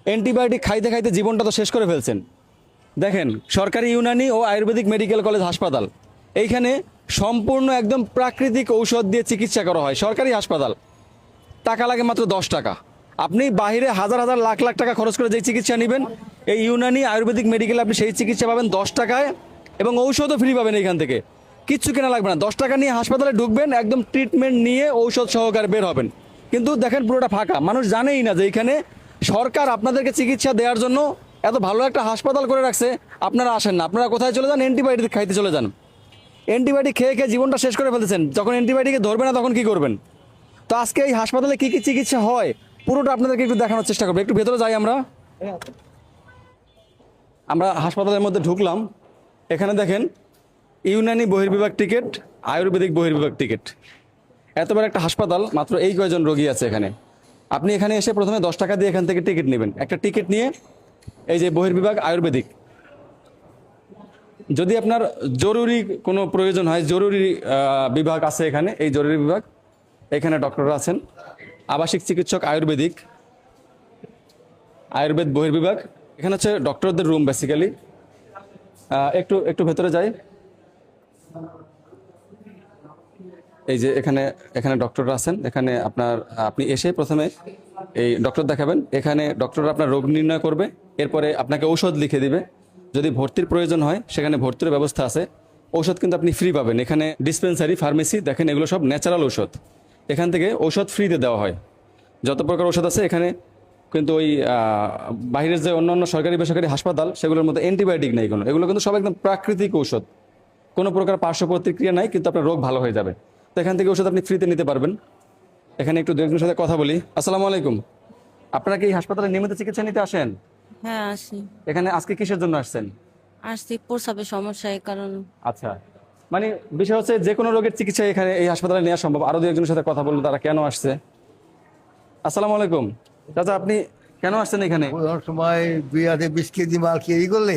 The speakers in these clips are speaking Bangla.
অ্যান্টিবায়োটিক খাইতে খাইতে জীবনটা তো শেষ করে ফেলছেন। দেখেন, সরকারি ইউনানি ও আয়ুর্বেদিক মেডিকেল কলেজ হাসপাতাল, এইখানে সম্পূর্ণ একদম প্রাকৃতিক ঔষধ দিয়ে চিকিৎসা করা হয়। সরকারি হাসপাতাল, টাকা লাগে মাত্র 10 টাকা। আপনি বাইরে হাজার হাজার লাখ লাখ টাকা খরচ করে যে চিকিৎসা নেবেন, এই ইউনানি আয়ুর্বেদিক মেডিকেলে আপনি সেই চিকিৎসা পাবেন 10 টাকায়, এবং ঔষধও ফ্রি পাবেন। এইখান থেকে কিচ্ছু কেনা লাগবে না। 10 টাকা নিয়ে হাসপাতালে ঢুকবেন, একদম ট্রিটমেন্ট নিয়ে ঔষধ সহকারে বের হবেন। কিন্তু দেখেন পুরোটা ফাঁকা, মানুষ জানেই না যে এইখানে সরকার আপনাদেরকে চিকিৎসা দেওয়ার জন্য এত ভালো একটা হাসপাতাল করে রাখছে। আপনারা আসেন না, আপনারা কোথায় চলে যান? অ্যান্টিবায়োটিক খাইতে চলে যান। অ্যান্টিবায়োটিক খেয়ে খেয়ে জীবনটা শেষ করে ফেলতেছেন। যখন অ্যান্টিবায়োটিকে ধরবে না তখন কি করবেন? তো আজকে এই হাসপাতালে কি কি চিকিৎসা হয় পুরোটা আপনাদেরকে একটু দেখানোর চেষ্টা করবো। একটু ভেতরে যাই আমরা। আমরা হাসপাতালের মধ্যে ঢুকলাম। এখানে দেখেন, ইউনানি বহির্বিভাগ টিকিট, আয়ুর্বেদিক বহির্বিভাগ টিকিট। এত বড় একটা হাসপাতাল, মাত্র এই কয়জন রোগী আছে এখানে। আপনি এখানে এসে প্রথমে 10 টাকা দিয়ে এখান থেকে টিকিট নেবেন। একটা টিকিট নিয়ে এই যে বহির্বিভাগ আয়ুর্বেদিক, যদি আপনার জরুরি কোনো প্রয়োজন হয়, জরুরি বিভাগ আছে এখানে। এই জরুরি বিভাগ, এখানে ডক্টররা আছেন। আবাসিক চিকিৎসক আয়ুর্বেদিক, আয়ুর্বেদ বহির্বিভাগ, এখানে হচ্ছে ডক্টরদের রুম বেসিক্যালি। একটু একটু ভেতরে যাই। এই যে এখানে এখানে ডক্টররা আছেন। এখানে আপনি এসে প্রথমে এই ডক্টর দেখাবেন। এখানে ডক্টররা আপনার রোগ নির্ণয় করবে, এরপরে আপনাকে ঔষধ লিখে দিবে। যদি ভর্তির প্রয়োজন হয় সেখানে ভর্তির ব্যবস্থা আছে। ঔষধ কিন্তু আপনি ফ্রি পাবেন। এখানে ডিসপেন্সারি, ফার্মেসি, দেখেন এগুলো সব ন্যাচারাল ঔষধ। এখান থেকে ঔষধ ফ্রিতে দেওয়া হয়। যত প্রকার ঔষধ আছে এখানে। কিন্তু ওই বাইরের যে অন্যান্য সরকারি বেসরকারি হাসপাতাল, সেগুলোর মধ্যে অ্যান্টিবায়োটিক নেই কোনো। এগুলো কিন্তু সব একদম প্রাকৃতিক ঔষধ, কোনো প্রকার পার্শ্ব প্রতিক্রিয়া নাই, কিন্তু আপনার রোগ ভালো হয়ে যাবে। তো এখান থেকে ওষুধ আপনি ফ্রিতে নিতে পারবেন। এখানে একটু দু একজনের সাথে কথা বলি। আসসালামু আলাইকুম। আপনারা কি এই হাসপাতালে নিয়মিত চিকিৎসা নিতে আসেন? হ্যাঁ আসি। এখানে আজকে কিসের জন্য আসছেন? আসছি প্রস্রাবের সমস্যা, এই কারণ। আচ্ছা, মানে বিষয় হচ্ছে যে কোনো রোগের চিকিৎসা এখানে এই হাসপাতালে নেওয়া সম্ভব। আরো দু একজনের সাথে কথা বলবো তারা কেন আসছে। আসসালামু আলাইকুম চাচা, আপনি কেন আসছেন এখানে? ওই সময় 2 হাতে 20 কেজি মাল ক্যারি করলে,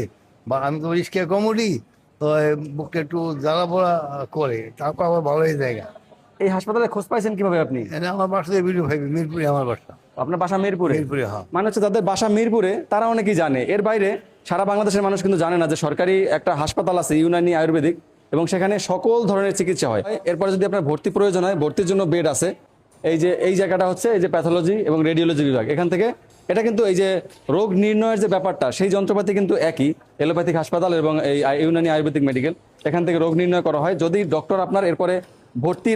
বা আমি তো রিস্কে কমোডি, তো বুকে একটু জ্বালা পোড়া করে, তারপর আবার ভালো হয়ে জায়গা। এই হাসপাতালে খোঁজ পাইছেন কিভাবে আপনি? এটা আমার বাসা ভিডিও ভাইবি, মিরপুরে আমার বাসা। আপনার বাসা মিরপুরে? মিরপুরে, হ্যাঁ। মানে হচ্ছে যাদের বাসা মিরপুরে তারা অনেকেই জানে। এর বাইরে সারা বাংলাদেশের মানুষ কিন্তু জানে না যে সরকারি একটা হাসপাতাল আছে ইউনানি আয়ুর্বেদিক, এবং সেখানে সকল ধরনের চিকিৎসা হয়। এরপরে যদি আপনার ভর্তি প্রয়োজন হয়, ভর্তির জন্য বেড আছে। এই যে এই জায়গাটা হচ্ছে এই যে প্যাথোলজি এবং রেডিওলজি বিভাগ। এখান থেকে এটা কিন্তু এই যে রোগ নির্ণয়ের যে ব্যাপারটা, সেই যন্ত্রপাতি কিন্তু একই। এলোপ্যাথিক হাসপাতাল এবং এই ইউনানি আয়ুর্বেদিক মেডিকেল, এখান থেকে রোগ নির্ণয় করা হয়। যদি ডক্টর আপনার এরপরে ভর্তি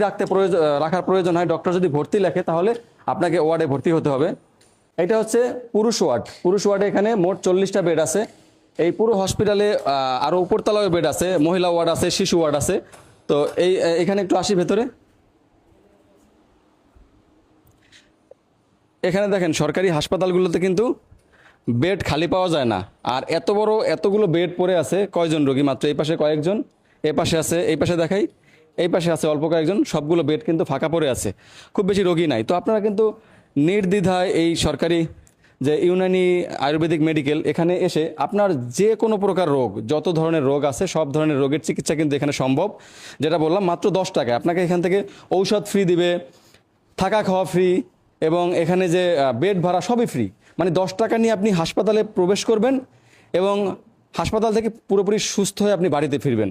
রাখার প্রয়োজন হয়, ডক্টর যদি ভর্তি লেখে, তাহলে আপনাকে ওয়ার্ডে ভর্তি হতে হবে। এটা হচ্ছে পুরুষ ওয়ার্ড। পুরুষ ওয়ার্ডে এখানে মোট 40টা বেড আছে। এই পুরো হসপিটালে আরও উপরতলায় বেড আছে, মহিলা ওয়ার্ড আছে, শিশু ওয়ার্ড আছে। তো এখানে একটু আসি ভেতরে। এখানে দেখেন, সরকারি হাসপাতালগুলোতে কিন্তু বেড খালি পাওয়া যায় না। আর এতগুলো বেড পড়ে আছে, কয়জন রোগী মাত্র। এই পাশে কয়েকজন, এ পাশে আছে, এই পাশে দেখাই, এই পাশে আছে অল্প কয়েকজন। সবগুলো বেড কিন্তু ফাঁকা পড়ে আছে, খুব বেশি রোগী নাই। তো আপনারা কিন্তু নির্দ্বিধায় এই সরকারি যে ইউনানি আয়ুর্বেদিক মেডিকেল, এখানে এসে আপনার যে কোনো প্রকার রোগ, যত ধরনের রোগ আছে সব ধরনের রোগের চিকিৎসা কিন্তু এখানে সম্ভব। যেটা বললাম, মাত্র 10 টাকায় আপনাকে এখান থেকে ঔষধ ফ্রি দিবে, থাকা খাওয়া ফ্রি, এবং এখানে যে বেড ভাড়া সবই ফ্রি। মানে 10 টাকা নিয়ে আপনি হাসপাতালে প্রবেশ করবেন এবং হাসপাতাল থেকে পুরোপুরি সুস্থ হয়ে আপনি বাড়িতে ফিরবেন।